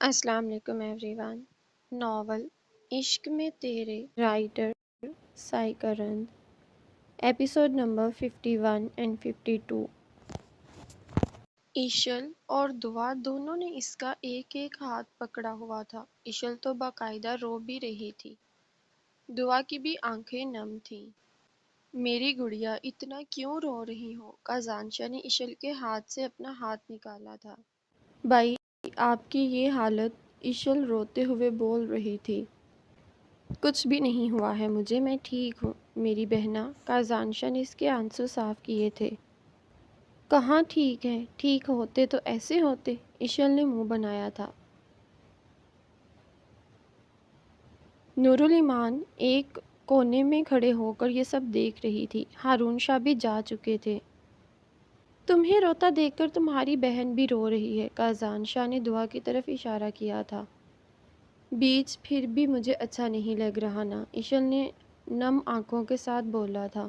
السلام علیکم every one. Novel عشق میں تیرے رائٹر سائی کرند، ایپیسوڈ نمبر 51 اینڈ 52۔ ایشل اور دعا دونوں نے اس کا ایک ایک ہاتھ پکڑا ہوا تھا۔ ایشل تو باقاعدہ رو بھی رہی تھی، دعا کی بھی آنکھیں نم تھیں۔ میری گڑیا اتنا کیوں رو رہی ہو؟ کازانشا نے ایشل کے ہاتھ سے اپنا ہاتھ نکالا تھا۔ بھائی آپ کی یہ حالت، ایشل روتے ہوئے بول رہی تھی۔ کچھ بھی نہیں ہوا ہے مجھے، میں ٹھیک ہوں میری بہنا۔ کازانشا نے اس کے آنسو صاف کیے تھے۔ کہاں ٹھیک ہے؟ ٹھیک ہوتے تو ایسے ہوتے؟ ایشل نے منہ بنایا تھا۔ نورالایمان ایک کونے میں کھڑے ہو کر یہ سب دیکھ رہی تھی۔ ہارون شاہ بھی جا چکے تھے۔ تمہیں روتا دیکھ کر تمہاری بہن بھی رو رہی ہے، کازانشا نے دعا کی طرف اشارہ کیا تھا۔ بیچ پھر بھی مجھے اچھا نہیں لگ رہا نا، ایشل نے نم آنکھوں کے ساتھ بولا تھا۔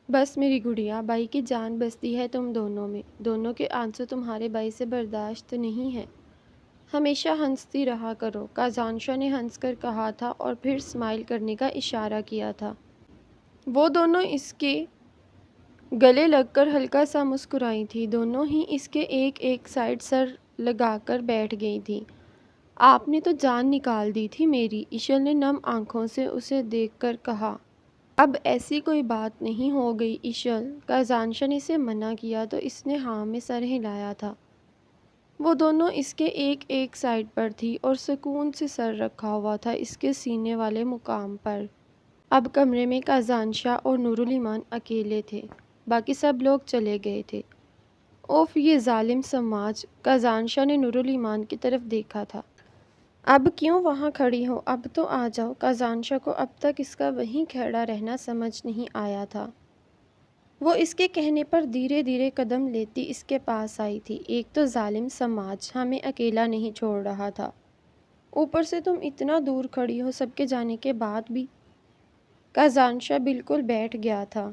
بس میری گڑیا، بھائی کی جان بستی ہے تم دونوں میں، دونوں کے آنسو تمہارے بھائی سے برداشت نہیں ہے۔ ہمیشہ ہنستی رہا کرو، کازانشا نے ہنس کر کہا تھا اور پھر اسمائل کرنے کا اشارہ کیا تھا۔ وہ دونوں اس کے گلے لگ کر ہلکا سا مسکرائی تھی، دونوں ہی اس کے ایک ایک سائڈ سر لگا کر بیٹھ گئی تھیں۔ آپ نے تو جان نکال دی تھی میری، ایشل نے نم آنکھوں سے اسے دیکھ کر کہا۔ اب ایسی کوئی بات نہیں ہو گئی ایشل، کازانشا نے اسے منع کیا تو اس نے ہاں میں سر ہلایا تھا۔ وہ دونوں اس کے ایک ایک سائڈ پر تھی اور سکون سے سر رکھا ہوا تھا اس کے سینے والے مقام پر۔ اب کمرے میں کازانشا اور نورالایمان اکیلے تھے، باقی سب لوگ چلے گئے تھے۔ اوف یہ ظالم سماج، کازانشا نے نورالایمان کی طرف دیکھا تھا۔ اب کیوں وہاں کھڑی ہو؟ اب تو آ جاؤ۔ کازانشا کو اب تک اس کا وہیں کھڑا رہنا سمجھ نہیں آیا تھا۔ وہ اس کے کہنے پر دھیرے دھیرے قدم لیتی اس کے پاس آئی تھی۔ ایک تو ظالم سماج ہمیں اکیلا نہیں چھوڑ رہا تھا، اوپر سے تم اتنا دور کھڑی ہو سب کے جانے کے بعد بھی۔ کازانشا بالکل بیٹھ گیا تھا۔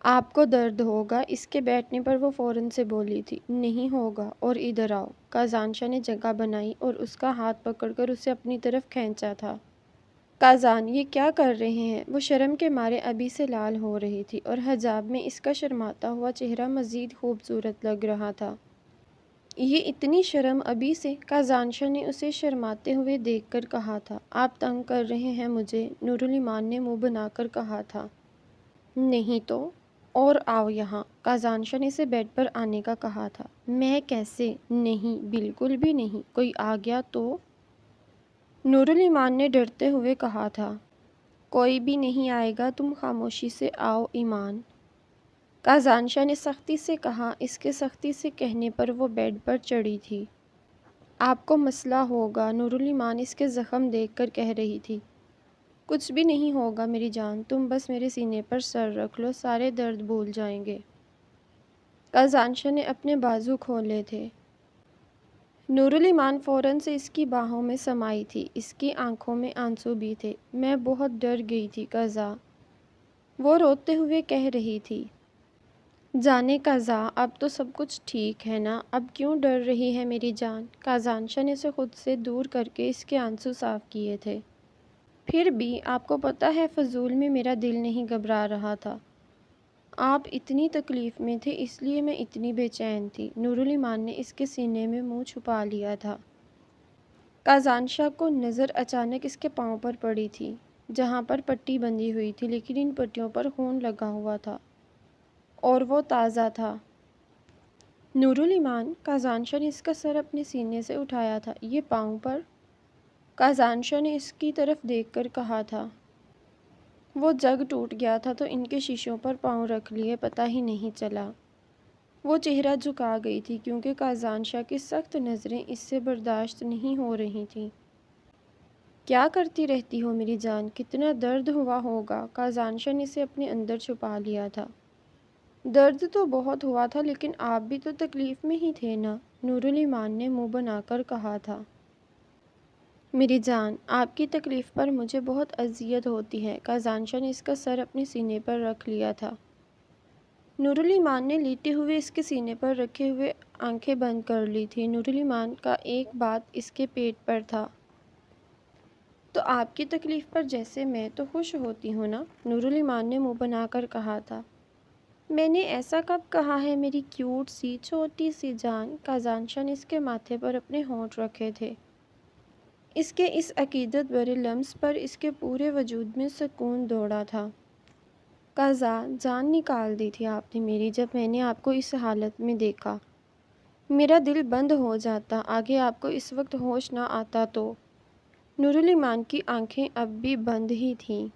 آپ کو درد ہوگا، اس کے بیٹھنے پر وہ فوراً سے بولی تھی۔ نہیں ہوگا، اور ادھر آؤ۔ کازانشا نے جگہ بنائی اور اس کا ہاتھ پکڑ کر اسے اپنی طرف کھینچا تھا۔ کازان یہ کیا کر رہے ہیں؟ وہ شرم کے مارے ابھی سے لال ہو رہی تھی اور حجاب میں اس کا شرماتا ہوا چہرہ مزید خوبصورت لگ رہا تھا۔ یہ اتنی شرم ابھی سے؟ کازانشا نے اسے شرماتے ہوئے دیکھ کر کہا تھا۔ آپ تنگ کر رہے ہیں مجھے، نورالایمان نے منہ بنا کر کہا تھا۔ نہیں تو، اور آؤ یہاں۔ کازانشا نے اسے بیڈ پر آنے کا کہا تھا۔ میں کیسے؟ نہیں، بالکل بھی نہیں، کوئی آ گیا تو؟ نورالایمان نے ڈرتے ہوئے کہا تھا۔ کوئی بھی نہیں آئے گا، تم خاموشی سے آؤ ایمان، کازانشا نے سختی سے کہا۔ اس کے سختی سے کہنے پر وہ بیڈ پر چڑھی تھی۔ آپ کو مسئلہ ہوگا، نورالایمان اس کے زخم دیکھ کر کہہ رہی تھی۔ کچھ بھی نہیں ہوگا میری جان، تم بس میرے سینے پر سر رکھ لو، سارے درد بھول جائیں گے۔ کازانشا نے اپنے بازو کھولے تھے۔ نورالایمان فوراً سے اس کی باہوں میں سمائی تھی، اس کی آنکھوں میں آنسو بھی تھے۔ میں بہت ڈر گئی تھی کازا، وہ روتے ہوئے کہہ رہی تھی۔ جانے کازا، اب تو سب کچھ ٹھیک ہے نا، اب کیوں ڈر رہی ہے میری جان؟ کازانشا نے اسے خود سے دور کر کے اس کے آنسو صاف کیے تھے۔ پھر بھی آپ کو پتہ ہے فضول میں میرا دل نہیں گھبرا رہا تھا، آپ اتنی تکلیف میں تھے اس لیے میں اتنی بے چین تھی۔ نورالایمان نے اس کے سینے میں منہ چھپا لیا تھا۔ کازانشا کو نظر اچانک اس کے پاؤں پر پڑی تھی، جہاں پر پٹی بندھی ہوئی تھی، لیکن ان پٹیوں پر خون لگا ہوا تھا اور وہ تازہ تھا۔ نورالایمان، کازانشا نے اس کا سر اپنے سینے سے اٹھایا تھا۔ یہ پاؤں پر؟ کازانشا نے اس کی طرف دیکھ کر کہا تھا۔ وہ جگ ٹوٹ گیا تھا تو ان کے شیشوں پر پاؤں رکھ لیے، پتہ ہی نہیں چلا۔ وہ چہرہ جھکا گئی تھی کیونکہ کازانشا کی سخت نظریں اس سے برداشت نہیں ہو رہی تھیں۔ کیا کرتی رہتی ہو میری جان، کتنا درد ہوا ہوگا؟ کازانشا نے اسے اپنے اندر چھپا لیا تھا۔ درد تو بہت ہوا تھا، لیکن آپ بھی تو تکلیف میں ہی تھے نا، نورالایمان نے منہ بنا کر کہا تھا۔ میری جان، آپ کی تکلیف پر مجھے بہت اذیت ہوتی ہے۔ کازانشا نے اس کا سر اپنے سینے پر رکھ لیا تھا۔ نورالایمان نے لیٹے ہوئے اس کے سینے پر رکھے ہوئے آنکھیں بند کر لی تھی۔ نورالایمان کا ایک بات اس کے پیٹ پر تھا۔ تو آپ کی تکلیف پر جیسے میں تو خوش ہوتی ہوں نا، نورالایمان نے منہ بنا کر کہا تھا۔ میں نے ایسا کب کہا ہے میری کیوٹ سی چھوٹی سی جان؟ کازانشا نے اس کے ماتھے پر اپنے ہونٹ رکھے تھے۔ اس کے اس عقیدت بھرے لمس پر اس کے پورے وجود میں سکون دوڑا تھا۔ کازان، جان نکال دی تھی آپ نے میری جب میں نے آپ کو اس حالت میں دیکھا۔ میرا دل بند ہو جاتا، آگے آپ کو اس وقت ہوش نہ آتا تو۔ نورالایمان کی آنکھیں اب بھی بند ہی تھیں۔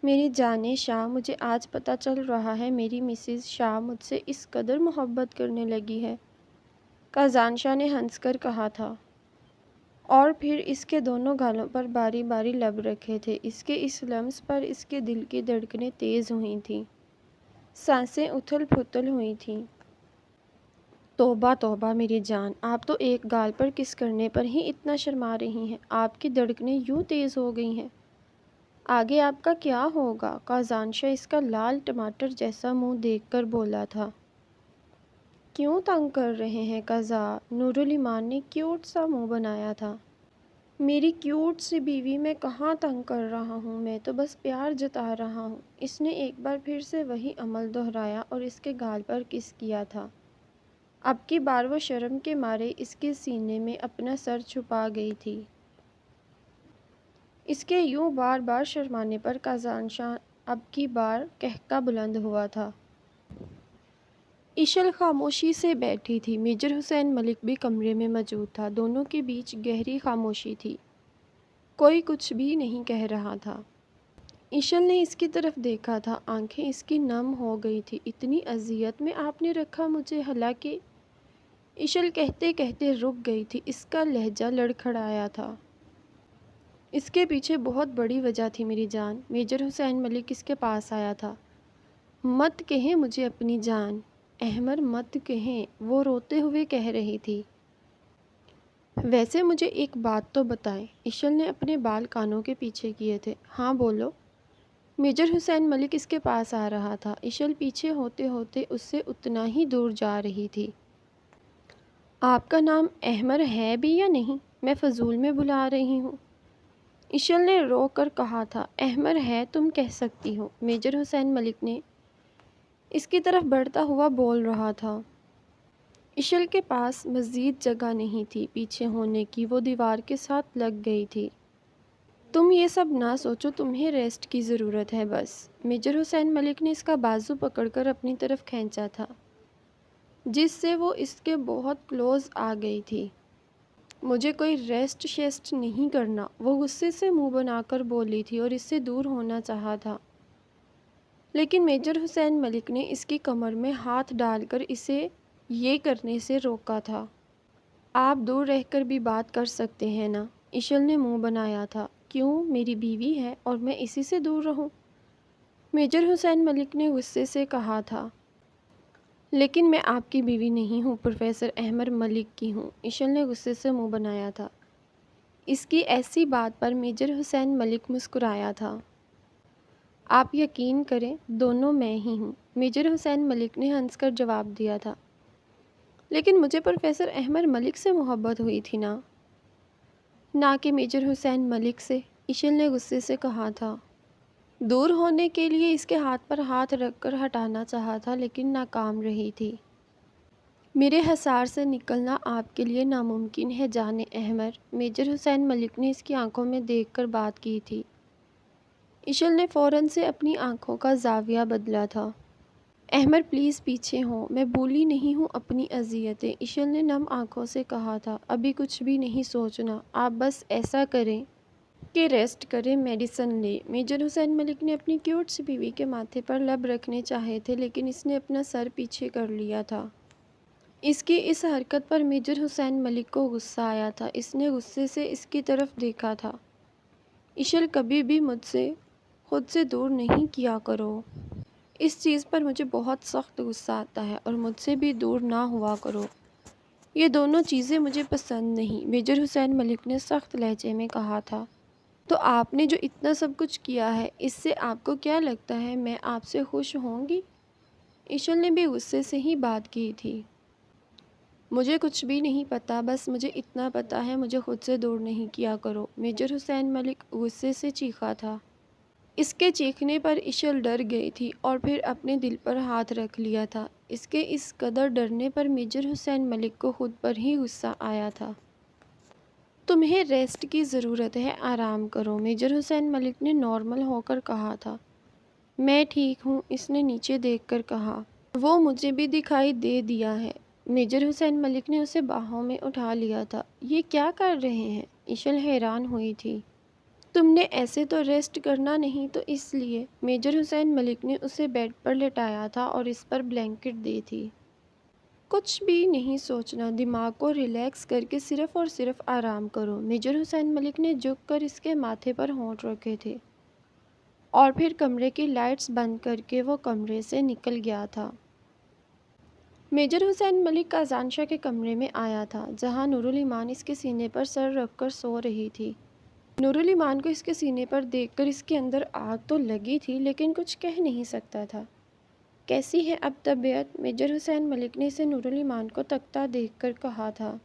میری جانِ شاہ، مجھے آج پتہ چل رہا ہے میری مسز شاہ مجھ سے اس قدر محبت کرنے لگی ہے، کازانشا نے ہنس کر کہا تھا۔ اور پھر اس کے دونوں گالوں پر باری باری لب رکھے تھے۔ اس کے اس لمس پر اس کے دل کی دھڑکنیں تیز ہوئی تھیں، سانسیں اتھل پھتل ہوئی تھیں۔ توبہ توبہ میری جان، آپ تو ایک گال پر کس کرنے پر ہی اتنا شرما رہی ہیں، آپ کی دھڑکنیں یوں تیز ہو گئی ہیں۔ آگے آپ کا کیا ہوگا؟ کازانشا اس کا لال ٹماٹر جیسا منہ دیکھ کر بولا تھا۔ کیوں تنگ کر رہے ہیں کازان؟ نورالایمان نے کیوٹ سا منہ بنایا تھا۔ میری کیوٹ سی بیوی، میں کہاں تنگ کر رہا ہوں، میں تو بس پیار جتا رہا ہوں۔ اس نے ایک بار پھر سے وہی عمل دہرایا اور اس کے گال پر کس کیا تھا۔ اب کی بار وہ شرم کے مارے اس کے سینے میں اپنا سر چھپا گئی تھی۔ اس کے یوں بار بار شرمانے پر کازانشا اب کی بار قہقہ بلند ہوا تھا۔ ایشل خاموشی سے بیٹھی تھی۔ میجر حسین ملک بھی کمرے میں موجود تھا۔ دونوں کے بیچ گہری خاموشی تھی، کوئی کچھ بھی نہیں کہہ رہا تھا۔ ایشل نے اس کی طرف دیکھا تھا، آنکھیں اس کی نم ہو گئی تھی۔ اتنی اذیت میں آپ نے رکھا مجھے، حالانکہ ایشل کہتے کہتے رک گئی تھی، اس کا لہجہ لڑکھڑایا تھا۔ اس کے پیچھے بہت بڑی وجہ تھی میری جان۔ میجر حسین ملک اس کے پاس آیا تھا۔ مت کہیں مجھے اپنی جان، احمر مت کہیں، وہ روتے ہوئے کہہ رہی تھی۔ ویسے مجھے ایک بات تو بتائیں، ایشل نے اپنے بال کانوں کے پیچھے کیے تھے۔ ہاں بولو۔ میجر حسین ملک اس کے پاس آ رہا تھا۔ ایشل پیچھے ہوتے ہوتے اس سے اتنا ہی دور جا رہی تھی۔ آپ کا نام احمر ہے بھی یا نہیں؟ میں فضول میں بلا رہی ہوں؟ ایشل نے رو کر کہا تھا۔ احمر ہے، تم کہہ سکتی ہو، میجر حسین ملک نے اس کی طرف بڑھتا ہوا بول رہا تھا۔ ایشل کے پاس مزید جگہ نہیں تھی پیچھے ہونے کی، وہ دیوار کے ساتھ لگ گئی تھی۔ تم یہ سب نہ سوچو، تمہیں ریسٹ کی ضرورت ہے بس۔ میجر حسین ملک نے اس کا بازو پکڑ کر اپنی طرف کھینچا تھا، جس سے وہ اس کے بہت کلوز آ گئی تھی۔ مجھے کوئی ریسٹ شیسٹ نہیں کرنا، وہ غصے سے منہ بنا کر بولی تھی اور اس سے دور ہونا چاہا تھا، لیکن میجر حسین ملک نے اس کی کمر میں ہاتھ ڈال کر اسے یہ کرنے سے روکا تھا۔ آپ دور رہ کر بھی بات کر سکتے ہیں نا؟ ایشل نے منہ بنایا تھا۔ کیوں، میری بیوی ہے اور میں اسی سے دور رہوں؟ میجر حسین ملک نے غصے سے کہا تھا۔ لیکن میں آپ کی بیوی نہیں ہوں، پروفیسر احمر ملک کی ہوں، ایشل نے غصے سے منہ بنایا تھا۔ اس کی ایسی بات پر میجر حسین ملک مسکرایا تھا۔ آپ یقین کریں، دونوں میں ہی ہوں، میجر حسین ملک نے ہنس کر جواب دیا تھا۔ لیکن مجھے پروفیسر احمر ملک سے محبت ہوئی تھی نا؟ نہ کہ میجر حسین ملک سے، ایشل نے غصے سے کہا تھا۔ دور ہونے کے لیے اس کے ہاتھ پر ہاتھ رکھ کر ہٹانا چاہا تھا، لیکن ناکام رہی تھی۔ میرے حصار سے نکلنا آپ کے لیے ناممکن ہے جان احمر، میجر حسین ملک نے اس کی آنکھوں میں دیکھ کر بات کی تھی۔ ایشل نے فوراً سے اپنی آنکھوں کا زاویہ بدلا تھا۔ احمر پلیز پیچھے ہوں، میں بھولی نہیں ہوں اپنی اذیتیں، ایشل نے نم آنکھوں سے کہا تھا۔ ابھی کچھ بھی نہیں سوچنا، آپ بس ایسا کریں کہ ریسٹ کریں، میڈیسن لیں۔ میجر حسین ملک نے اپنی کیوٹ سی بیوی کے ماتھے پر لب رکھنے چاہے تھے، لیکن اس نے اپنا سر پیچھے کر لیا تھا۔ اس کی اس حرکت پر میجر حسین ملک کو غصہ آیا تھا۔ اس نے غصے سے اس کی طرف دیکھا تھا۔ ایشل، کبھی بھی مجھ سے خود سے دور نہیں کیا کرو، اس چیز پر مجھے بہت سخت غصہ آتا ہے، اور مجھ سے بھی دور نہ ہوا کرو، یہ دونوں چیزیں مجھے پسند نہیں، میجر حسین ملک نے سخت لہجے میں کہا تھا۔ تو آپ نے جو اتنا سب کچھ کیا ہے، اس سے آپ کو کیا لگتا ہے میں آپ سے خوش ہوں گی؟ ایشل نے بھی غصے سے ہی بات کی تھی۔ مجھے کچھ بھی نہیں پتا، بس مجھے اتنا پتا ہے مجھے خود سے دور نہیں کیا کرو، میجر حسین ملک غصے سے چیخا تھا۔ اس کے چیخنے پر ایشل ڈر گئی تھی اور پھر اپنے دل پر ہاتھ رکھ لیا تھا۔ اس کے اس قدر ڈرنے پر میجر حسین ملک کو خود پر ہی غصہ آیا تھا۔ تمہیں ریسٹ کی ضرورت ہے، آرام کرو، میجر حسین ملک نے نارمل ہو کر کہا تھا۔ میں ٹھیک ہوں، اس نے نیچے دیکھ کر کہا۔ وہ مجھے بھی دکھائی دے دیا ہے۔ میجر حسین ملک نے اسے باہوں میں اٹھا لیا تھا۔ یہ کیا کر رہے ہیں؟ ایشل حیران ہوئی تھی۔ تم نے ایسے تو ریسٹ کرنا نہیں تو اس لیے۔ میجر حسین ملک نے اسے بیڈ پر لٹایا تھا اور اس پر بلینکٹ دی تھی۔ کچھ بھی نہیں سوچنا، دماغ کو ریلیکس کر کے صرف اور صرف آرام کرو۔ میجر حسین ملک نے جھک کر اس کے ماتھے پر ہونٹ رکھے تھے اور پھر کمرے کی لائٹس بند کر کے وہ کمرے سے نکل گیا تھا۔ میجر حسین ملک کازان شاہ کے کمرے میں آیا تھا، جہاں نورالایمان اس کے سینے پر سر رکھ کر سو رہی تھی۔ نورالایمان کو اس کے سینے پر دیکھ کر اس کے اندر آگ تو لگی تھی لیکن کچھ کہہ نہیں سکتا تھا۔ کیسی ہے اب طبیعت؟ میجر حسین ملک نے اسے نورالایمان کو تکتا دیکھ کر کہا تھا۔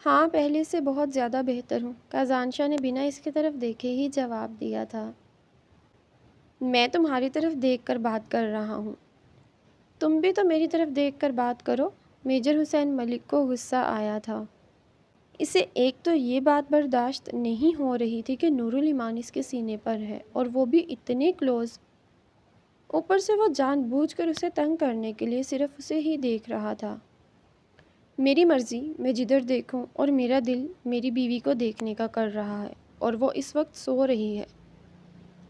ہاں، پہلے سے بہت زیادہ بہتر ہوں، کازان شاہ نے بنا اس کی طرف دیکھے ہی جواب دیا تھا۔ میں تمہاری طرف دیکھ کر بات کر رہا ہوں۔ تم بھی تو میری طرف دیکھ کر بات کرو۔ میجر حسین ملک کو غصہ آیا تھا۔ اسے ایک تو یہ بات برداشت نہیں ہو رہی تھی کہ نورالایمان اس کے سینے پر ہے اور وہ بھی اتنے کلوز۔ اوپر سے وہ جان بوجھ کر اسے تنگ کرنے کے لیے صرف اسے ہی دیکھ رہا تھا۔ میری مرضی، میں جدھر دیکھوں، اور میرا دل میری بیوی کو دیکھنے کا کر رہا ہے اور وہ اس وقت سو رہی ہے۔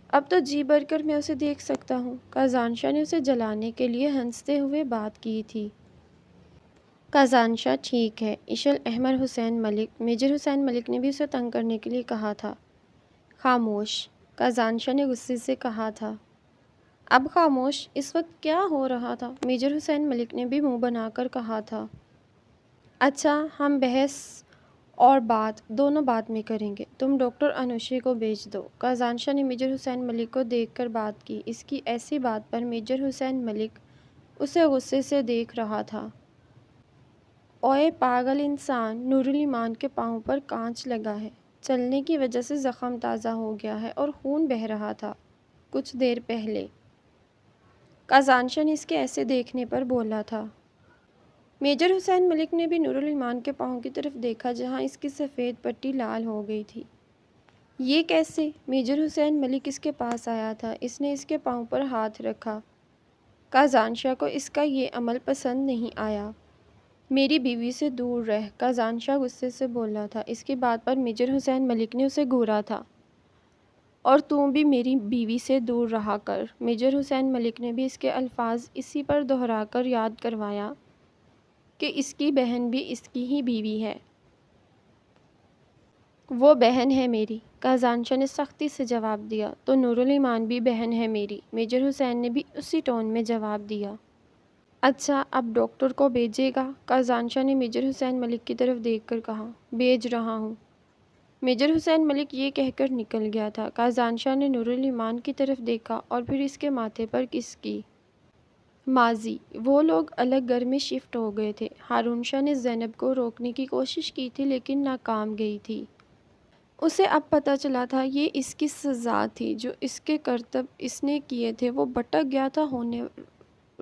اب تو جی بھر کر میں اسے دیکھ سکتا ہوں۔ کازان شاہ نے اسے جلانے کے لیے ہنستے ہوئے بات کی تھی۔ کازان شاہ ٹھیک ہے، ایشل احمر حسین ملک۔ میجر حسین ملک نے بھی اسے تنگ کرنے کے لیے کہا تھا۔ خاموش، کازان شاہ نے غصے سے کہا تھا۔ اب خاموش، اس وقت کیا ہو رہا تھا؟ میجر حسین ملک نے بھی منہ بنا کر کہا تھا۔ اچھا، ہم بحث اور بات دونوں بعد میں کریں گے، تم ڈاکٹر انوشے کو بھیج دو۔ کازان شاہ نے میجر حسین ملک کو دیکھ کر بات کی۔ اس کی ایسی بات پر میجر حسین ملک اسے غصے سے دیکھ رہا تھا۔ اوئے پاگل انسان، نورالایمان کے پاؤں پر کانچ لگا ہے، چلنے کی وجہ سے زخم تازہ ہو گیا ہے اور خون بہہ رہا تھا کچھ دیر پہلے۔ کازان شاہ نے اس کے ایسے دیکھنے پر بولا تھا۔ میجر حسین ملک نے بھی نورالایمان کے پاؤں کی طرف دیکھا جہاں اس کی سفید پٹی لال ہو گئی تھی۔ یہ کیسے؟ میجر حسین ملک اس کے پاس آیا تھا۔ اس نے اس کے پاؤں پر ہاتھ رکھا۔ کازان شاہ کو اس کا یہ عمل پسند نہیں آیا۔ میری بیوی سے دور رہ، کازان شاہ غصے سے بولا تھا۔ اس کی بات پر میجر حسین ملک نے اسے گھورا تھا۔ اور تم بھی میری بیوی سے دور رہا کر۔ میجر حسین ملک نے بھی اس کے الفاظ اسی پر دہرا کر یاد کروایا کہ اس کی بہن بھی اس کی ہی بیوی ہے۔ وہ بہن ہے میری، کازان شاہ نے سختی سے جواب دیا۔ تو نورالایمان بھی بہن ہے میری، میجر حسین نے بھی اسی ٹون میں جواب دیا۔ اچھا، اب ڈاکٹر کو بھیجے گا؟ کازان شاہ نے میجر حسین ملک کی طرف دیکھ کر کہا۔ بھیج رہا ہوں۔ میجر حسین ملک یہ کہہ کر نکل گیا تھا۔ کازان شاہ نے نورالایمان کی طرف دیکھا اور پھر اس کے ماتھے پر کس کی۔ ماضی، وہ لوگ الگ گھر میں شفٹ ہو گئے تھے۔ ہارون شاہ نے زینب کو روکنے کی کوشش کی تھی لیکن ناکام گئی تھی۔ اسے اب پتہ چلا تھا یہ اس کی سزا تھی، جو اس کے کرتب اس نے کیے تھے۔ وہ بھٹک گیا تھا ہونے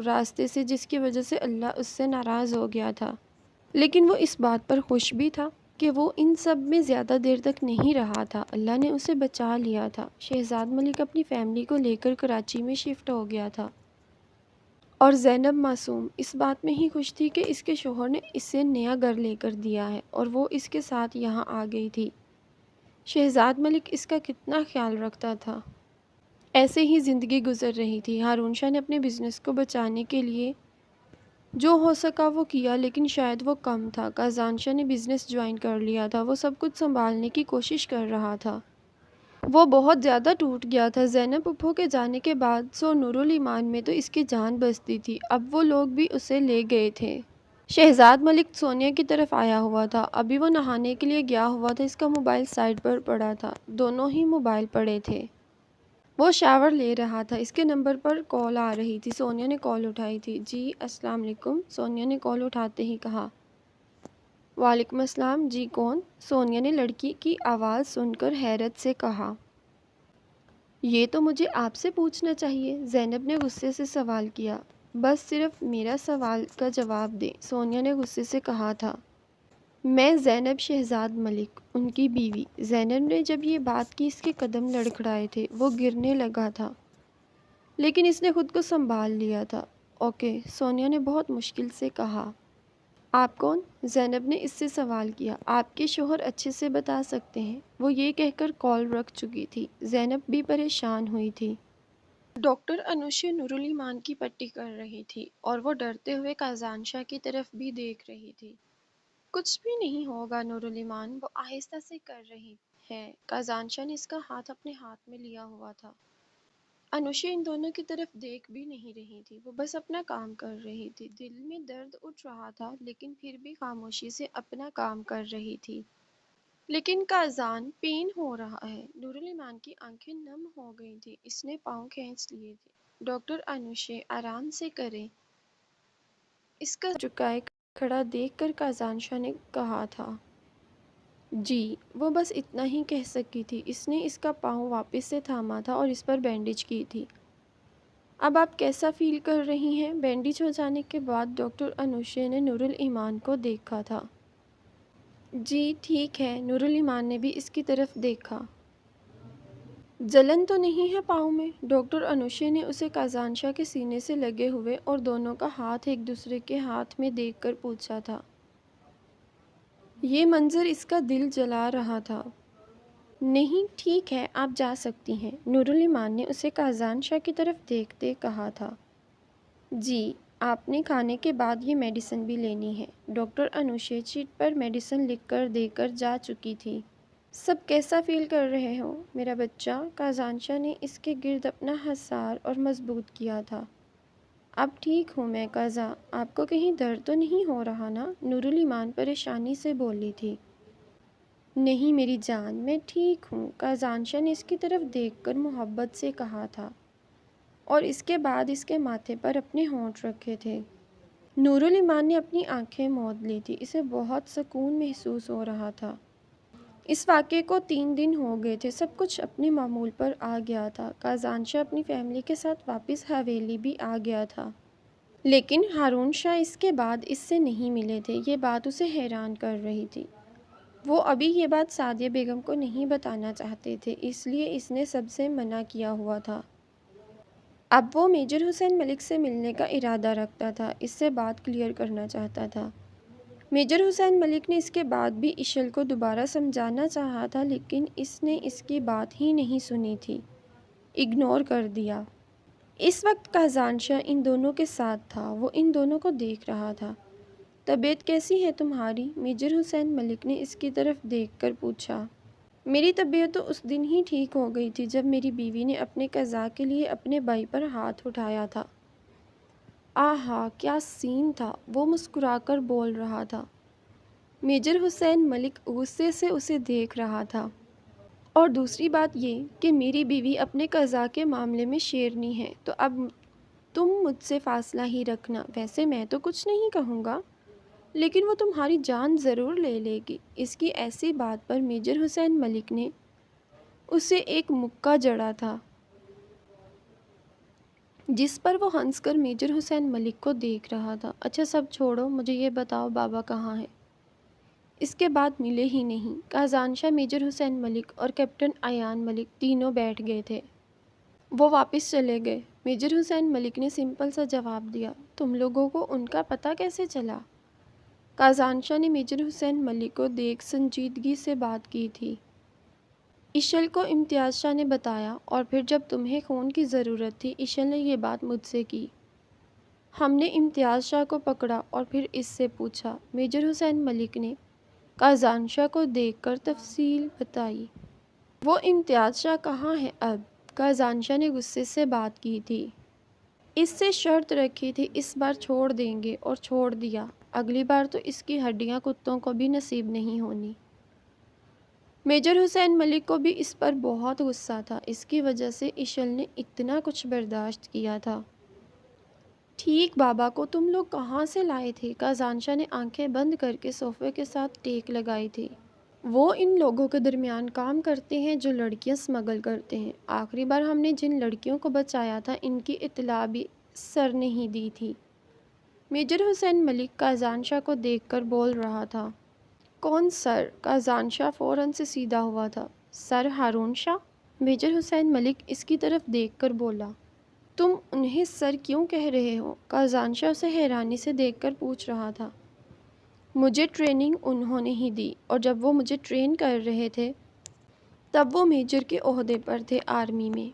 راستے سے، جس کی وجہ سے اللہ اس سے ناراض ہو گیا تھا، لیکن وہ اس بات پر خوش بھی تھا کہ وہ ان سب میں زیادہ دیر تک نہیں رہا تھا۔ اللہ نے اسے بچا لیا تھا۔ شہزاد ملک اپنی فیملی کو لے کر کراچی میں شفٹ ہو گیا تھا اور زینب معصوم اس بات میں ہی خوش تھی کہ اس کے شوہر نے اسے نیا گھر لے کر دیا ہے اور وہ اس کے ساتھ یہاں آ گئی تھی۔ شہزاد ملک اس کا کتنا خیال رکھتا تھا۔ ایسے ہی زندگی گزر رہی تھی۔ ہارون شاہ نے اپنے بزنس کو بچانے کے لیے جو ہو سکا وہ کیا، لیکن شاید وہ کم تھا۔ کازان شاہ نے بزنس جوائن کر لیا تھا، وہ سب کچھ سنبھالنے کی کوشش کر رہا تھا۔ وہ بہت زیادہ ٹوٹ گیا تھا۔ زینب پھپھو کے جانے کے بعد نورالایمان میں تو اس کی جان بستی تھی، اب وہ لوگ بھی اسے لے گئے تھے۔ شہزاد ملک سونیا کی طرف آیا ہوا تھا، ابھی وہ نہانے کے لیے گیا ہوا تھا۔ اس کا موبائل سائیڈ پر پڑا تھا، دونوں ہی موبائل پڑے تھے۔ وہ شاور لے رہا تھا۔ اس کے نمبر پر کال آ رہی تھی۔ سونیا نے کال اٹھائی تھی۔ جی السلام علیکم، سونیا نے کال اٹھاتے ہی کہا۔ وعلیکم السلام، جی کون؟ سونیا نے لڑکی کی آواز سن کر حیرت سے کہا۔ یہ تو مجھے آپ سے پوچھنا چاہیے، زینب نے غصے سے سوال کیا۔ بس صرف میرا سوال کا جواب دیں، سونیا نے غصے سے کہا تھا۔ میں زینب شہزاد ملک، ان کی بیوی۔ زینب نے جب یہ بات کی اس کے قدم لڑکھڑائے تھے، وہ گرنے لگا تھا، لیکن اس نے خود کو سنبھال لیا تھا۔ اوکے، سونیا نے بہت مشکل سے کہا۔ آپ کون؟ زینب نے اس سے سوال کیا۔ آپ کے شوہر اچھے سے بتا سکتے ہیں، وہ یہ کہہ کر کال رکھ چکی تھی۔ زینب بھی پریشان ہوئی تھی۔ ڈاکٹر انوشے نورالایمان کی پٹی کر رہی تھی اور وہ ڈرتے ہوئے کازان شاہ کی طرف بھی دیکھ رہی تھی۔ کچھ بھی نہیں ہوگا نورالایمان، وہ آہستہ سے کر رہی ہے۔ کازان شاہ نے اس کا ہاتھ اپنے ہاتھ میں لیا ہوا تھا۔ انوشے ان دونوں کی طرف دیکھ بھی نہیں رہی تھی، وہ بس اپنا کام کر رہی تھی۔ دل میں درد اٹھ رہا تھا، لیکن پھر بھی خاموشی سے اپنا کام کر رہی تھی۔ لیکن کازان، پین ہو رہا ہے۔ نورالایمان کی آنکھیں نم ہو گئی تھیں، اس نے پاؤں کھینچ لیے تھے۔ ڈاکٹر انوشے، آرام سے کریں۔ اس کا جھکائے کھڑا دیکھ کر کازان شاہ نے کہا تھا۔ جی، وہ بس اتنا ہی کہہ سکی تھی۔ اس نے اس کا پاؤں واپس سے تھاما تھا اور اس پر بینڈیج کی تھی۔ اب آپ کیسا فیل کر رہی ہیں؟ بینڈیج ہو جانے کے بعد ڈاکٹر انوشے نے نورالایمان کو دیکھا تھا۔ جی ٹھیک ہے، نورالایمان نے بھی اس کی طرف دیکھا۔ جلن تو نہیں ہے پاؤں میں؟ ڈاکٹر انوشے نے اسے کازان شاہ کے سینے سے لگے ہوئے اور دونوں کا ہاتھ ایک دوسرے کے ہاتھ میں دیکھ کر پوچھا تھا۔ یہ منظر اس کا دل جلا رہا تھا۔ نہیں ٹھیک ہے، آپ جا سکتی ہیں، نورالایمان نے اسے کازان شاہ کی طرف دیکھتے کہا تھا۔ جی، آپ نے کھانے کے بعد یہ میڈیسن بھی لینی ہے۔ ڈاکٹر انوشے چٹ پر میڈیسن لکھ کر دے کر جا چکی تھی۔ سب کیسا فیل کر رہے ہو میرا بچہ؟ کازان شاہ نے اس کے گرد اپنا حصار اور مضبوط کیا تھا۔ اب ٹھیک ہوں میں کازا، آپ کو کہیں درد تو نہیں ہو رہا نا؟ نورالایمان پریشانی سے بولی تھی۔ نہیں میری جان، میں ٹھیک ہوں، کازان شاہ نے اس کی طرف دیکھ کر محبت سے کہا تھا اور اس کے بعد اس کے ماتھے پر اپنے ہونٹ رکھے تھے۔ نورالایمان نے اپنی آنکھیں موند لی تھی، اسے بہت سکون محسوس ہو رہا تھا۔ اس واقعے کو 3 دن ہو گئے تھے، سب کچھ اپنے معمول پر آ گیا تھا۔ کازان شاہ اپنی فیملی کے ساتھ واپس حویلی بھی آ گیا تھا، لیکن ہارون شاہ اس کے بعد اس سے نہیں ملے تھے۔ یہ بات اسے حیران کر رہی تھی۔ وہ ابھی یہ بات سعدیہ بیگم کو نہیں بتانا چاہتے تھے، اس لیے اس نے سب سے منع کیا ہوا تھا۔ اب وہ میجر حسین ملک سے ملنے کا ارادہ رکھتا تھا، اس سے بات کلیئر کرنا چاہتا تھا۔ میجر حسین ملک نے اس کے بعد بھی اشل کو دوبارہ سمجھانا چاہا تھا، لیکن اس نے اس کی بات ہی نہیں سنی تھی، اگنور کر دیا۔ اس وقت کازان شاہ ان دونوں کے ساتھ تھا، وہ ان دونوں کو دیکھ رہا تھا۔ طبیعت کیسی ہے تمہاری؟ میجر حسین ملک نے اس کی طرف دیکھ کر پوچھا۔ میری طبیعت تو اس دن ہی ٹھیک ہو گئی تھی جب میری بیوی نے اپنے قضاء کے لیے اپنے بھائی پر ہاتھ اٹھایا تھا۔ آہا کیا سین تھا، وہ مسکرا کر بول رہا تھا۔ میجر حسین ملک غصے سے اسے دیکھ رہا تھا۔ اور دوسری بات یہ کہ میری بیوی اپنے قضاء کے معاملے میں شیرنی ہے، تو اب تم مجھ سے فاصلہ ہی رکھنا۔ ویسے میں تو کچھ نہیں کہوں گا، لیکن وہ تمہاری جان ضرور لے لے گی۔ اس کی ایسی بات پر میجر حسین ملک نے اسے ایک مکہ جڑا تھا، جس پر وہ ہنس کر میجر حسین ملک کو دیکھ رہا تھا۔ اچھا سب چھوڑو، مجھے یہ بتاؤ بابا کہاں ہے؟ اس کے بعد ملے ہی نہیں۔ کازان شاہ، میجر حسین ملک اور کیپٹن ایان ملک تینوں بیٹھ گئے تھے۔ وہ واپس چلے گئے۔ میجر حسین ملک نے سمپل سا جواب دیا۔ تم لوگوں کو ان کا پتہ کیسے چلا؟ کازان شاہ نے میجر حسین ملک کو دیکھ سنجیدگی سے بات کی تھی۔ اشل کو امتیاز شاہ نے بتایا، اور پھر جب تمہیں خون کی ضرورت تھی، اشل نے یہ بات مجھ سے کی۔ ہم نے امتیاز شاہ کو پکڑا اور پھر اس سے پوچھا۔ میجر حسین ملک نے کازان شاہ کو دیکھ کر تفصیل بتائی۔ وہ امتیاز شاہ کہاں ہے اب؟ کازان شاہ نے غصے سے بات کی تھی۔ اس سے شرط رکھی تھی اس بار چھوڑ دیں گے اور چھوڑ دیا، اگلی بار تو اس کی ہڈیاں کتوں کو بھی نصیب نہیں ہونی۔ میجر حسین ملک کو بھی اس پر بہت غصہ تھا، اس کی وجہ سے اشل نے اتنا کچھ برداشت کیا تھا۔ ٹھیک بابا کو تم لوگ کہاں سے لائے تھے؟ کازانشا نے آنکھیں بند کر کے صوفے کے ساتھ ٹیک لگائی تھی۔ وہ ان لوگوں کے درمیان کام کرتے ہیں جو لڑکیاں سمگل کرتے ہیں۔ آخری بار ہم نے جن لڑکیوں کو بچایا تھا ان کی اطلاع بھی سر نہیں دی تھی۔ میجر حسین ملک کازانشا کو دیکھ کر بول رہا تھا۔ کون سر؟ کازانشا فوراً سے سیدھا ہوا تھا۔ سر ہارون شاہ؟ میجر حسین ملک اس کی طرف دیکھ کر بولا۔ تم انہیں سر کیوں کہہ رہے ہو؟ کازانشا اسے حیرانی سے دیکھ کر پوچھ رہا تھا۔ مجھے ٹریننگ انہوں نے ہی دی، اور جب وہ مجھے ٹرین کر رہے تھے تب وہ میجر کے عہدے پر تھے آرمی میں۔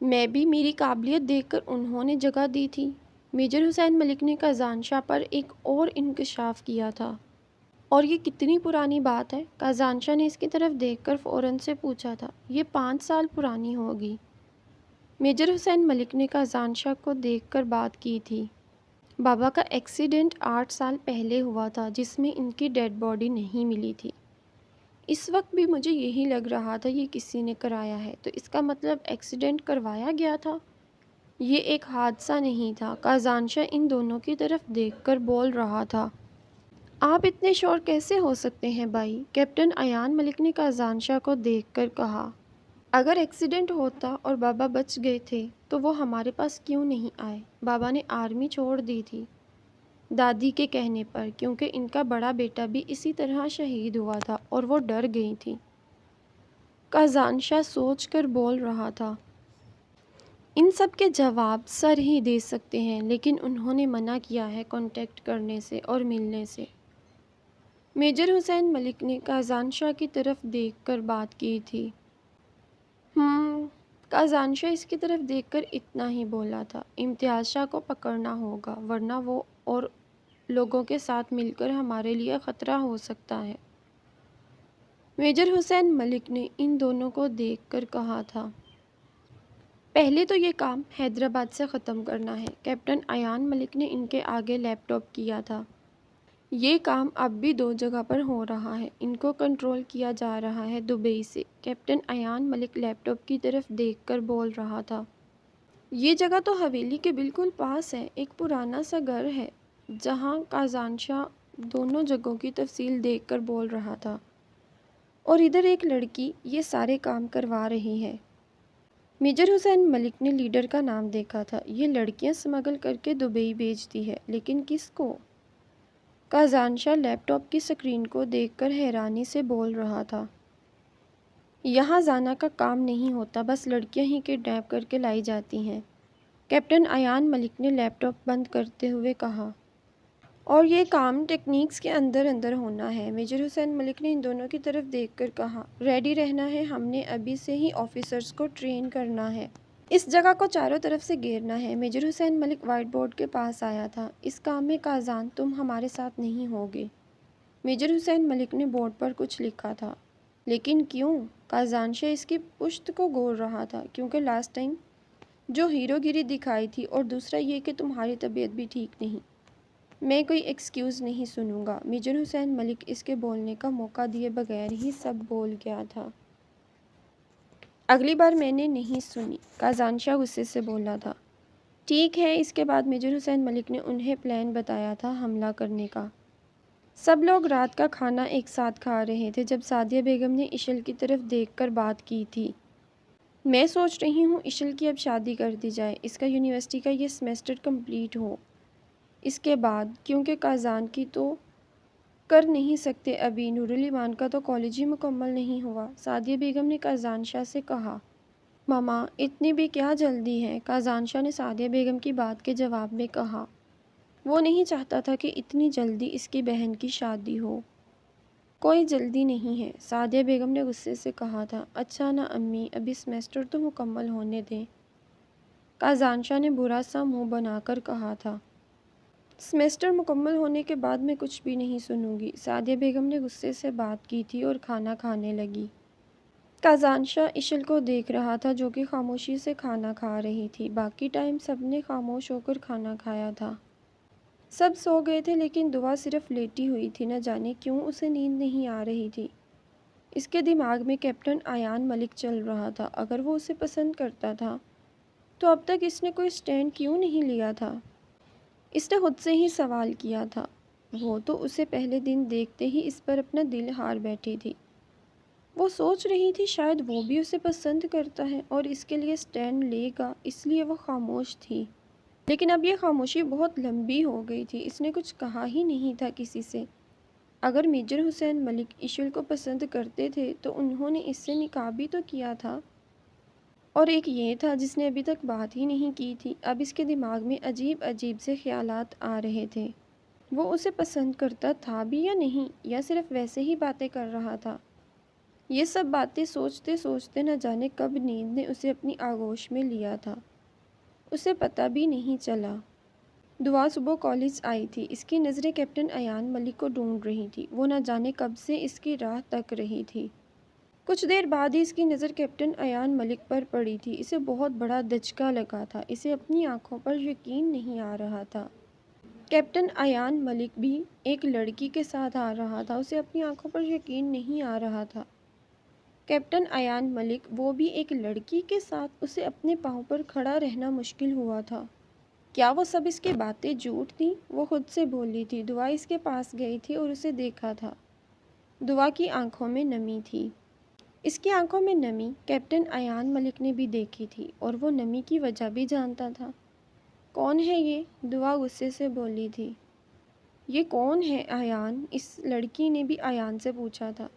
میں بھی میری قابلیت دیکھ کر انہوں نے جگہ دی تھی۔ میجر حسین ملک نے کازانشا پر ایک اور انکشاف کیا تھا۔ اور یہ کتنی پرانی بات ہے؟ کازانشا نے اس کی طرف دیکھ کر فوراً سے پوچھا تھا۔ یہ 5 سال پرانی ہوگی۔ میجر حسین ملک نے کازانشا کو دیکھ کر بات کی تھی۔ بابا کا ایکسیڈنٹ 8 سال پہلے ہوا تھا جس میں ان کی ڈیڈ باڈی نہیں ملی تھی۔ اس وقت بھی مجھے یہی لگ رہا تھا یہ کسی نے کرایا ہے، تو اس کا مطلب ایکسیڈنٹ کروایا گیا تھا۔ یہ ایک حادثہ نہیں تھا۔ کازانشا ان دونوں کی طرف دیکھ کر بول رہا تھا۔ آپ اتنے شور کیسے ہو سکتے ہیں بھائی؟ کیپٹن ایان ملک نے کازانشا کو دیکھ کر کہا۔ اگر ایکسیڈنٹ ہوتا اور بابا بچ گئے تھے تو وہ ہمارے پاس کیوں نہیں آئے؟ بابا نے آرمی چھوڑ دی تھی دادی کے کہنے پر، کیونکہ ان کا بڑا بیٹا بھی اسی طرح شہید ہوا تھا اور وہ ڈر گئی تھی۔ کازانشا سوچ کر بول رہا تھا۔ ان سب کے جواب سر ہی دے سکتے ہیں، لیکن انہوں نے منع کیا ہے کانٹیکٹ کرنے سے اور ملنے سے۔ میجر حسین ملک نے کازانشا کی طرف دیکھ کر بات کی تھی۔ کازانشا اس کی طرف دیکھ کر اتنا ہی بولا تھا۔ امتیاز شاہ کو پکڑنا ہوگا، ورنہ وہ اور لوگوں کے ساتھ مل کر ہمارے لیے خطرہ ہو سکتا ہے۔ میجر حسین ملک نے ان دونوں کو دیکھ کر کہا تھا۔ پہلے تو یہ کام حیدرآباد سے ختم کرنا ہے۔ کیپٹن ایان ملک نے ان کے آگے لیپ ٹاپ کیا تھا۔ یہ کام اب بھی 2 جگہ پر ہو رہا ہے۔ ان کو کنٹرول کیا جا رہا ہے دبئی سے۔ کیپٹن ایان ملک لیپ ٹاپ کی طرف دیکھ کر بول رہا تھا۔ یہ جگہ تو حویلی کے بالکل پاس ہے، ایک پرانا سا گھر ہے جہاں کازانشا دونوں جگہوں کی تفصیل دیکھ کر بول رہا تھا۔ اور ادھر ایک لڑکی یہ سارے کام کروا رہی ہے۔ میجر حسین ملک نے لیڈر کا نام دیکھا تھا۔ یہ لڑکیاں سمگل کر کے دبئی بھیجتی ہے، لیکن کس کو؟ کازانشا لیپ ٹاپ کی سکرین کو دیکھ کر حیرانی سے بول رہا تھا۔ یہاں زانا کا کام نہیں ہوتا، بس لڑکیاں ہی کڈنیپ کر کے لائی جاتی ہیں۔ کیپٹن ایان ملک نے لیپ ٹاپ بند کرتے ہوئے کہا۔ اور یہ کام ٹیکنیکس کے اندر اندر ہونا ہے۔ میجر حسین ملک نے ان دونوں کی طرف دیکھ کر کہا۔ ریڈی رہنا ہے، ہم نے ابھی سے ہی آفیسرز کو ٹرین کرنا ہے۔ اس جگہ کو چاروں طرف سے گھیرنا ہے۔ میجر حسین ملک وائٹ بورڈ کے پاس آیا تھا۔ اس کام میں کازان تم ہمارے ساتھ نہیں ہوگے۔ میجر حسین ملک نے بورڈ پر کچھ لکھا تھا۔ لیکن کیوں؟ کازانشا اس کی پشت کو گور رہا تھا۔ کیونکہ لاسٹ ٹائم جو ہیرو گیری دکھائی تھی، اور دوسرا یہ کہ تمہاری طبیعت بھی ٹھیک نہیں۔ میں کوئی ایکسکیوز نہیں سنوں گا۔ میجر حسین ملک اس کے بولنے کا موقع دیے بغیر ہی سب بول گیا تھا۔ اگلی بار میں نے نہیں سنی، کازانشا غصے سے بولا تھا۔ ٹھیک ہے۔ اس کے بعد میجر حسین ملک نے انہیں پلان بتایا تھا حملہ کرنے کا۔ سب لوگ رات کا کھانا ایک ساتھ کھا رہے تھے جب سعدیہ بیگم نے اشل کی طرف دیکھ کر بات کی تھی۔ میں سوچ رہی ہوں اشل کی اب شادی کر دی جائے، اس کا یونیورسٹی کا یہ سیمسٹر کمپلیٹ ہو۔ اس کے بعد، کیونکہ کازان کی تو کر نہیں سکتے ابھی، نورالایمان کا تو کالج ہی مکمل نہیں ہوا۔ سعدیہ بیگم نے کازانشا سے کہا۔ ماما، اتنی بھی کیا جلدی ہے؟ کازانشا نے سعدیہ بیگم کی بات کے جواب میں کہا۔ وہ نہیں چاہتا تھا کہ اتنی جلدی اس کی بہن کی شادی ہو۔ کوئی جلدی نہیں ہے، سعدیہ بیگم نے غصے سے کہا تھا۔ اچھا نا امی، ابھی سیمسٹر تو مکمل ہونے دیں، کازانشا نے برا سا منہ بنا کر کہا تھا۔ سیمسٹر مکمل ہونے کے بعد میں کچھ بھی نہیں سنوں گی، سعدیہ بیگم نے غصے سے بات کی تھی اور کھانا کھانے لگی۔ کازانشا اشل کو دیکھ رہا تھا جو کہ خاموشی سے کھانا کھا رہی تھی۔ باقی ٹائم سب نے خاموش ہو کر کھانا کھایا تھا۔ سب سو گئے تھے، لیکن دعا صرف لیٹی ہوئی تھی۔ نہ جانے کیوں اسے نیند نہیں آ رہی تھی۔ اس کے دماغ میں کیپٹن ایان ملک چل رہا تھا۔ اگر وہ اسے پسند کرتا تھا تو اب تک اس نے کوئی سٹینڈ کیوں نہیں لیا تھا؟ اس نے خود سے ہی سوال کیا تھا۔ وہ تو اسے پہلے دن دیکھتے ہی اس پر اپنا دل ہار بیٹھی تھی۔ وہ سوچ رہی تھی شاید وہ بھی اسے پسند کرتا ہے اور اس کے لیے سٹینڈ لے گا، اس لیے وہ خاموش تھی۔ لیکن اب یہ خاموشی بہت لمبی ہو گئی تھی۔ اس نے کچھ کہا ہی نہیں تھا کسی سے۔ اگر میجر حسین ملک ایشول کو پسند کرتے تھے تو انہوں نے اس سے نکاح بھی تو کیا تھا، اور ایک یہ تھا جس نے ابھی تک بات ہی نہیں کی تھی۔ اب اس کے دماغ میں عجیب عجیب سے خیالات آ رہے تھے۔ وہ اسے پسند کرتا تھا بھی یا نہیں، یا صرف ویسے ہی باتیں کر رہا تھا؟ یہ سب باتیں سوچتے سوچتے نہ جانے کب نیند نے اسے اپنی آغوش میں لیا تھا، اسے پتہ بھی نہیں چلا۔ دعا صبح کالج آئی تھی۔ اس کی نظریں کیپٹن ایان ملک کو ڈھونڈ رہی تھی۔ وہ نہ جانے کب سے اس کی راہ تک رہی تھی۔ کچھ دیر بعد ہی اس کی نظر کیپٹن ایان ملک پر پڑی تھی۔ اسے بہت بڑا دھچکا لگا تھا۔ اسے اپنی آنکھوں پر یقین نہیں آ رہا تھا۔ کیپٹن ایان ملک بھی ایک لڑکی کے ساتھ آ رہا تھا۔ اسے اپنی آنکھوں پر یقین نہیں آ رہا تھا۔ کیپٹن ایان ملک، وہ بھی ایک لڑکی کے ساتھ۔ اسے اپنے پاؤں پر کھڑا رہنا مشکل ہوا تھا۔ کیا وہ سب اس کی باتیں جھوٹ تھیں؟ وہ خود سے بولی تھی۔ دعا اس کے پاس گئی تھی اور اسے دیکھا تھا۔ دعا کی آنکھوں میں نمی تھی۔ اس کی آنکھوں میں نمی کیپٹن ایان ملک نے بھی دیکھی تھی، اور وہ نمی کی وجہ بھی جانتا تھا۔ کون ہے یہ؟ دعا غصے سے بولی تھی۔ یہ کون ہے ایان؟ اس لڑکی نے بھی ایان سے پوچھا تھا۔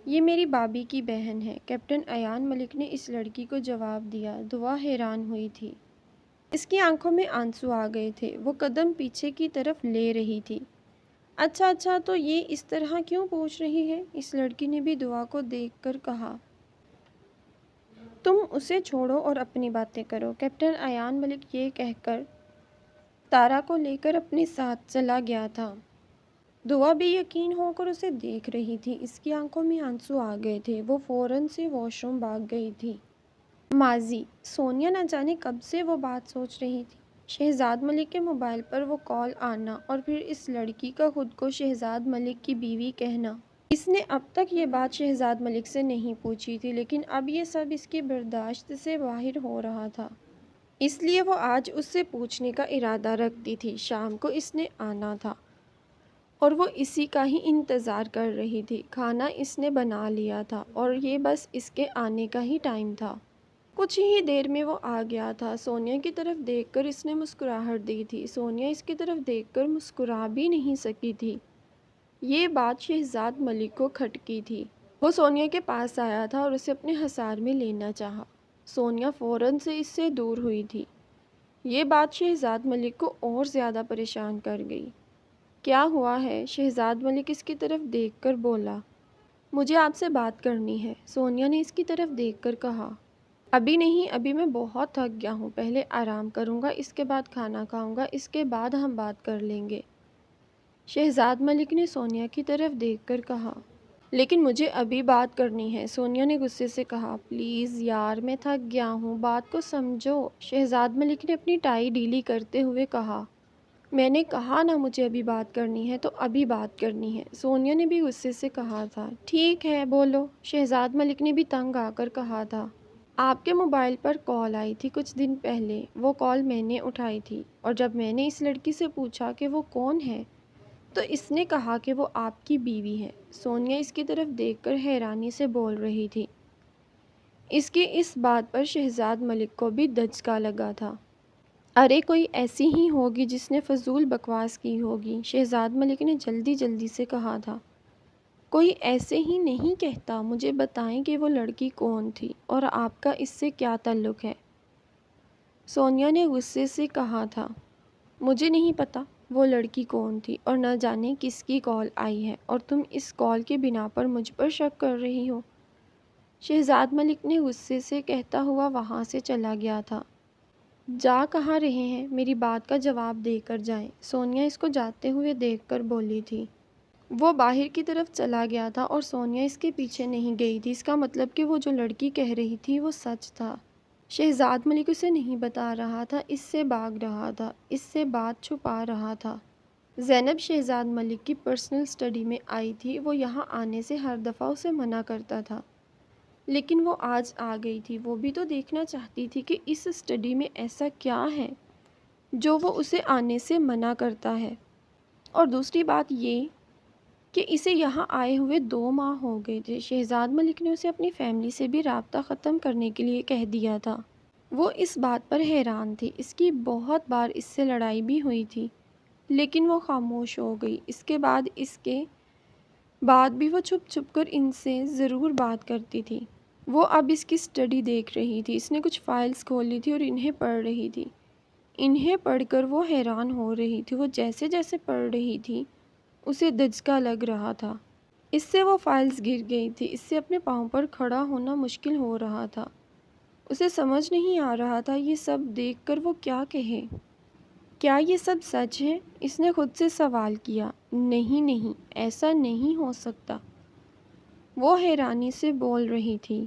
یہ میری بھابھی کی بہن ہے، کیپٹن ایان ملک نے اس لڑکی کو جواب دیا۔ دعا حیران ہوئی تھی۔ اس کی آنکھوں میں آنسو آ گئے تھے۔ وہ قدم پیچھے کی طرف لے رہی تھی۔ اچھا تو یہ اس طرح کیوں پوچھ رہی ہے؟ اس لڑکی نے بھی دعا کو دیکھ کر کہا۔ تم اسے چھوڑو اور اپنی باتیں کرو۔ کیپٹن ایان ملک یہ کہہ کر تارا کو لے کر اپنے ساتھ چلا گیا تھا۔ دعا بھی یقین ہو کر اسے دیکھ رہی تھی۔ اس کی آنکھوں میں آنسو آ گئے تھے۔ وہ فوراً سے واش روم بھاگ گئی تھی۔ ماضی، سونیا نہ جانے کب سے وہ بات سوچ رہی تھی۔ شہزاد ملک کے موبائل پر وہ کال آنا، اور پھر اس لڑکی کا خود کو شہزاد ملک کی بیوی کہنا۔ اس نے اب تک یہ بات شہزاد ملک سے نہیں پوچھی تھی، لیکن اب یہ سب اس کی برداشت سے باہر ہو رہا تھا۔ اس لیے وہ آج اس سے پوچھنے کا ارادہ رکھتی تھی۔ شام کو اس نے آنا تھا اور وہ اسی کا ہی انتظار کر رہی تھی۔ کھانا اس نے بنا لیا تھا اور یہ بس اس کے آنے کا ہی ٹائم تھا۔ کچھ ہی دیر میں وہ آ گیا تھا۔ سونیا کی طرف دیکھ کر اس نے مسکراہٹ دی تھی۔ سونیا اس کی طرف دیکھ کر مسکرا بھی نہیں سکی تھی۔ یہ بات شہزاد ملک کو کھٹکی تھی۔ وہ سونیا کے پاس آیا تھا اور اسے اپنے حصار میں لینا چاہا۔ سونیا فوراً سے اس سے دور ہوئی تھی۔ یہ بات شہزاد ملک کو اور زیادہ پریشان کر گئی۔ کیا ہوا ہے؟ شہزاد ملک اس کی طرف دیکھ کر بولا۔ مجھے آپ سے بات کرنی ہے، سونیا نے اس کی طرف دیکھ کر کہا۔ ابھی نہیں، ابھی میں بہت تھک گیا ہوں، پہلے آرام کروں گا، اس کے بعد کھانا کھاؤں گا، اس کے بعد ہم بات کر لیں گے، شہزاد ملک نے سونیا کی طرف دیکھ کر کہا۔ لیکن مجھے ابھی بات کرنی ہے، سونیا نے غصے سے کہا۔ پلیز یار، میں تھک گیا ہوں، بات کو سمجھو، شہزاد ملک نے اپنی ٹائی ڈھیلی کرتے ہوئے کہا۔ میں نے کہا نا مجھے ابھی بات کرنی ہے تو ابھی بات کرنی ہے، سونیا نے بھی غصے سے کہا تھا۔ ٹھیک ہے بولو، شہزاد ملک نے بھی تنگ آ کر کہا تھا۔ آپ کے موبائل پر کال آئی تھی کچھ دن پہلے، وہ کال میں نے اٹھائی تھی، اور جب میں نے اس لڑکی سے پوچھا کہ وہ کون ہے تو اس نے کہا کہ وہ آپ کی بیوی ہے۔ سونیا اس کی طرف دیکھ کر حیرانی سے بول رہی تھی۔ اس کی اس بات پر شہزاد ملک کو بھی دھچکا لگا تھا۔ ارے کوئی ایسی ہی ہوگی جس نے فضول بکواس کی ہوگی، شہزاد ملک نے جلدی سے کہا تھا۔ کوئی ایسے ہی نہیں کہتا، مجھے بتائیں کہ وہ لڑکی کون تھی اور آپ کا اس سے کیا تعلق ہے، سونیا نے غصے سے کہا تھا۔ مجھے نہیں پتا وہ لڑکی کون تھی اور نہ جانے کس کی کال آئی ہے، اور تم اس کال کی بنا پر مجھ پر شک کر رہی ہو، شہزاد ملک نے غصے سے کہتا ہوا وہاں سے چلا گیا تھا۔ جا کہاں رہے ہیں؟ میری بات کا جواب دے کر جائیں، سونیا اس کو جاتے ہوئے دیکھ کر بولی تھی۔ وہ باہر کی طرف چلا گیا تھا اور سونیا اس کے پیچھے نہیں گئی تھی۔ اس کا مطلب کہ وہ جو لڑکی کہہ رہی تھی وہ سچ تھا۔ شہزاد ملک اسے نہیں بتا رہا تھا، اس سے بھاگ رہا تھا، اس سے بات چھپا رہا تھا۔ زینب شہزاد ملک کی پرسنل اسٹڈی میں آئی تھی۔ وہ یہاں آنے سے ہر دفعہ اسے منع کرتا تھا، لیکن وہ آج آ گئی تھی۔ وہ بھی تو دیکھنا چاہتی تھی کہ اس اسٹڈی میں ایسا کیا ہے جو وہ اسے آنے سے منع کرتا ہے۔ اور دوسری بات یہ کہ اسے یہاں آئے ہوئے 2 ماہ ہو گئے تھے۔ شہزاد ملک نے اسے اپنی فیملی سے بھی رابطہ ختم کرنے کے لیے کہہ دیا تھا۔ وہ اس بات پر حیران تھی۔ اس کی بہت بار اس سے لڑائی بھی ہوئی تھی، لیکن وہ خاموش ہو گئی۔ اس کے بعد بھی وہ چھپ چھپ کر ان سے ضرور بات کرتی تھی۔ وہ اب اس کی اسٹڈی دیکھ رہی تھی۔ اس نے کچھ فائلز کھول لی تھی اور انہیں پڑھ رہی تھی۔ انہیں پڑھ کر وہ حیران ہو رہی تھی۔ وہ جیسے جیسے پڑھ رہی تھی اسے دھچکا لگ رہا تھا۔ اس سے وہ فائلز گر گئی تھی۔ اس سے اپنے پاؤں پر کھڑا ہونا مشکل ہو رہا تھا۔ اسے سمجھ نہیں آ رہا تھا یہ سب دیکھ کر وہ کیا کہے۔ کیا یہ سب سچ ہے؟ اس نے خود سے سوال کیا۔ نہیں، ایسا نہیں ہو سکتا، وہ حیرانی سے بول رہی تھی۔